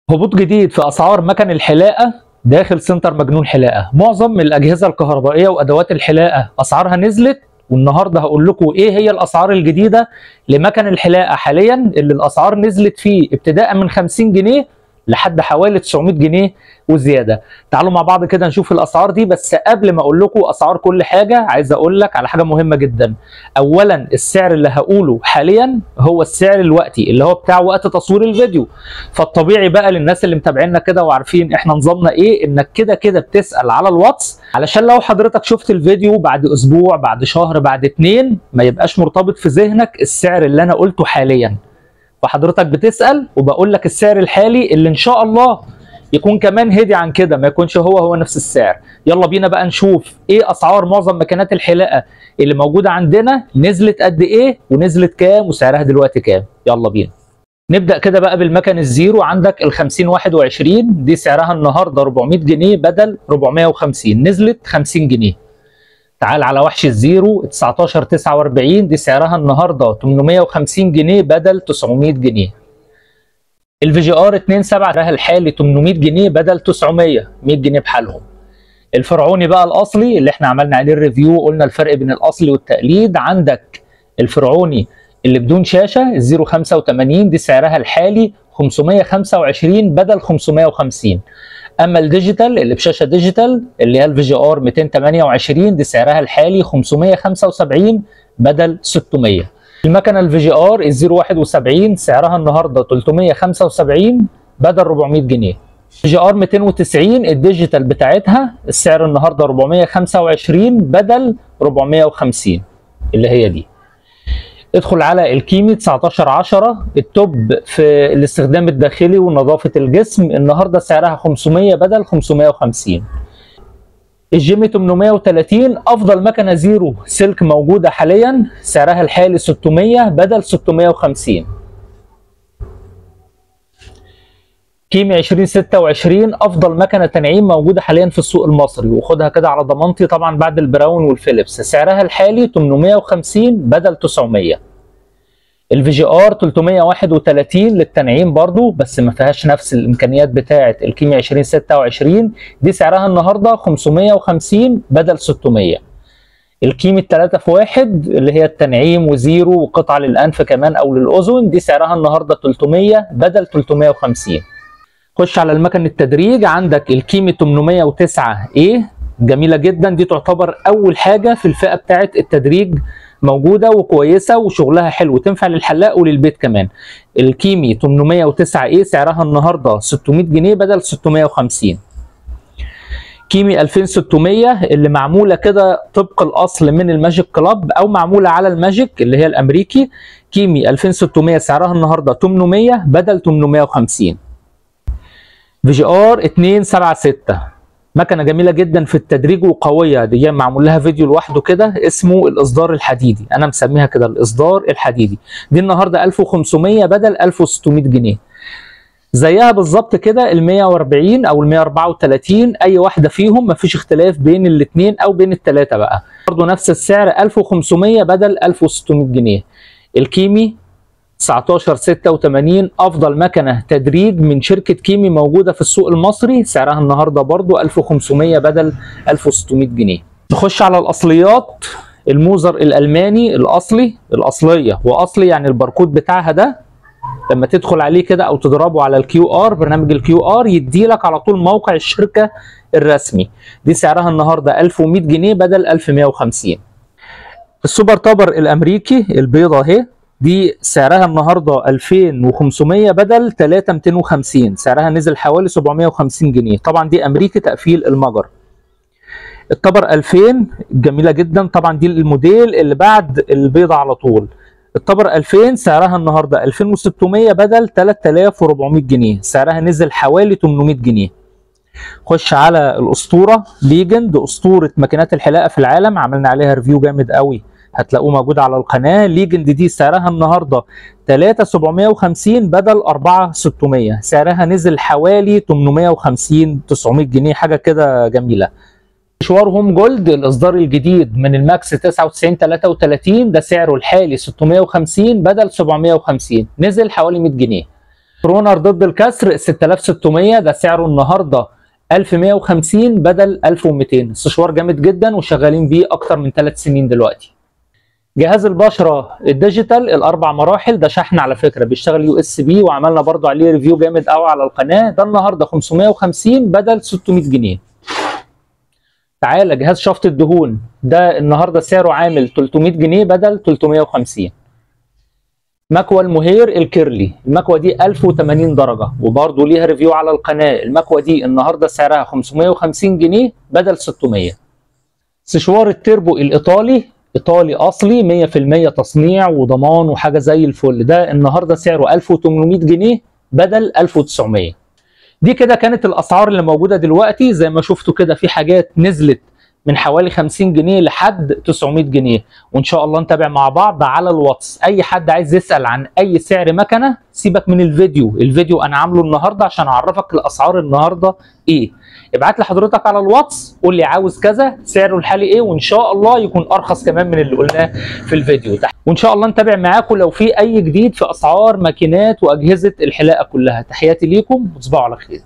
هبوط جديد في اسعار مكن الحلاقه داخل سنتر مجنون حلاقه. معظم الاجهزه الكهربائيه وادوات الحلاقه اسعارها نزلت، والنهارده هقول لكم ايه هي الاسعار الجديده لمكن الحلاقه حاليا اللي الاسعار نزلت فيه ابتداء من 50 جنيه لحد حوالي 900 جنيه وزياده. تعالوا مع بعض كده نشوف الاسعار دي. بس قبل ما اقول لكم اسعار كل حاجه عايز اقول لك على حاجه مهمه جدا. اولا السعر اللي هقوله حاليا هو السعر الوقتي اللي هو بتاع وقت تصوير الفيديو، فالطبيعي بقى للناس اللي متابعينا كده وعارفين احنا نظامنا ايه انك كده كده بتسال على الواتس، علشان لو حضرتك شفت الفيديو بعد اسبوع بعد شهر بعد 2 ما يبقاش مرتبط في ذهنك السعر اللي انا قلته حاليا. فحضرتك بتسأل وبقول لك السعر الحالي اللي ان شاء الله يكون كمان هدي عن كده، ما يكونش هو نفس السعر. يلا بينا بقى نشوف ايه اسعار معظم مكنات الحلاقه اللي موجوده عندنا، نزلت قد ايه ونزلت كام وسعرها دلوقتي كام. يلا بينا نبدا كده بقى بالمكن الزيرو. عندك ال 5021 دي سعرها النهارده 400 جنيه بدل 450، نزلت 50 جنيه. تعال على وحش الزيرو 1949 دي سعرها النهارده 850 جنيه بدل 900 جنيه. الفي جي ار 27 سعرها الحالي 800 جنيه بدل 900، 100 جنيه بحالهم. الفرعوني بقى الاصلي اللي احنا عملنا عليه الريفيو قلنا الفرق بين الاصلي والتقليد. عندك الفرعوني اللي بدون شاشه الزيرو 85 دي سعرها الحالي 525 بدل 550. اما الديجيتال اللي بشاشه ديجيتال اللي هي الفي جي ار 228 دي سعرها الحالي 575 بدل 600. المكنه الفي جي ار ال 071 سعرها النهارده 375 بدل 400 جنيه. في جي ار 290 الديجيتال بتاعتها السعر النهارده 425 بدل 450 اللي هي دي. ادخل على الكيمي 1910 التوب في الاستخدام الداخلي ونظافة الجسم النهارده سعرها 500 بدل 550. الجيمي 830 افضل مكنه زيرو سلك موجوده حاليا سعرها الحالي 600 بدل 650. كيمي 2026 افضل مكنه تنعيم موجوده حاليا في السوق المصري، وخدها كده على ضمانتي طبعا بعد البراون والفيليبس، سعرها الحالي 850 بدل 900. الفي جي ار 331 للتنعيم برضو بس ما فيهاش نفس الامكانيات بتاعه الكيمي 2026 دي سعرها النهارده 550 بدل 600. الكيمي 3 في 1 اللي هي التنعيم وزيرو وقطعه للانف كمان او للاذن دي سعرها النهارده 300 بدل 350. خش على المكن التدريج. عندك الكيمي 809 ايه جميله جدا، دي تعتبر اول حاجه في الفئه بتاعه التدريج موجوده وكويسه وشغلها حلو تنفع للحلاق وللبيت كمان. الكيمي 809 ايه سعرها النهارده 600 جنيه بدل 650. كيمي 2600 اللي معموله كده طبق الاصل من الماجيك كلاب او معموله على الماجيك اللي هي الامريكي. كيمي 2600 سعرها النهارده 800 بدل 850. في جي ار 276 مكنه جميله جدا في التدريج وقويه، دي معمول لها فيديو لوحده كده اسمه الاصدار الحديدي، انا مسميها كده الاصدار الحديدي. دي النهارده 1500 بدل 1600 جنيه. زيها بالظبط كده ال 140 او ال 134 اي واحده فيهم مفيش اختلاف بين الاثنين او بين الثلاثه بقى، برضه نفس السعر 1500 بدل 1600 جنيه. الكيمي 1986 افضل مكنه تدريج من شركه كيمي موجوده في السوق المصري سعرها النهارده برضو 1500 بدل 1600 جنيه. نخش على الاصليات. الموزر الالماني الاصليه واصلي يعني الباركود بتاعها ده لما تدخل عليه كده او تضربه على الكيو ار برنامج الكيو ار يدي لك على طول موقع الشركه الرسمي، دي سعرها النهارده 1100 جنيه بدل 1150. السوبر تابر الامريكي البيضه اهي دي سعرها النهارده 2500 بدل 3250، سعرها نزل حوالي 750 جنيه. طبعا دي امريكي تقفيل المجر. التبر 2000 جميله جدا، طبعا دي الموديل اللي بعد البيضه على طول. التبر 2000 سعرها النهارده 2600 بدل 3400 جنيه، سعرها نزل حوالي 800 جنيه. خش على الاسطوره ليجند، اسطوره ماكينات الحلاقه في العالم، عملنا عليها ريفيو جامد قوي هتلاقوه موجود على القناه. ليجند دي سعرها النهارده 3750 بدل 4600، سعرها نزل حوالي 850 900 جنيه حاجه كده جميله. مشوار هوم جولد الاصدار الجديد من الماكس 9933 ده سعره الحالي 650 بدل 750، نزل حوالي 100 جنيه. برونر ضد الكسر 6600 ده سعره النهارده 1150 بدل 1200. استشوار جامد جدا وشغالين بيه اكتر من 3 سنين دلوقتي. جهاز البشره الديجيتال الاربع مراحل ده شحن على فكره، بيشتغل يو اس بي وعملنا برضو عليه ريفيو جامد قوي على القناه. ده النهارده 550 بدل 600 جنيه. تعالى جهاز شفط الدهون ده النهارده سعره عامل 300 جنيه بدل 350. مكوى المهير الكيرلي، المكوى دي 1080 درجه وبرضو ليها ريفيو على القناه. المكوى دي النهارده سعرها 550 جنيه بدل 600. سشوار التربو الايطالي، ايطالي اصلي 100% تصنيع وضمان وحاجه زي الفل، ده النهارده سعره 1800 جنيه بدل 1900. دي كده كانت الاسعار اللي موجوده دلوقتي. زي ما شفتوا كده في حاجات نزلت من حوالي 50 جنيه لحد 900 جنيه، وان شاء الله نتابع مع بعض على الواتس. اي حد عايز يسال عن اي سعر مكنه سيبك من الفيديو انا عامله النهارده عشان اعرفك الاسعار النهارده ايه. ابعت لي حضرتك على الواتس قول لي عاوز كذا سعره الحالي ايه، وان شاء الله يكون ارخص كمان من اللي قلناه في الفيديو تحت. وان شاء الله نتابع معاكم لو في اي جديد في اسعار ماكينات واجهزه الحلاقه كلها. تحياتي ليكم وتصبحوا على خير.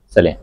سلام.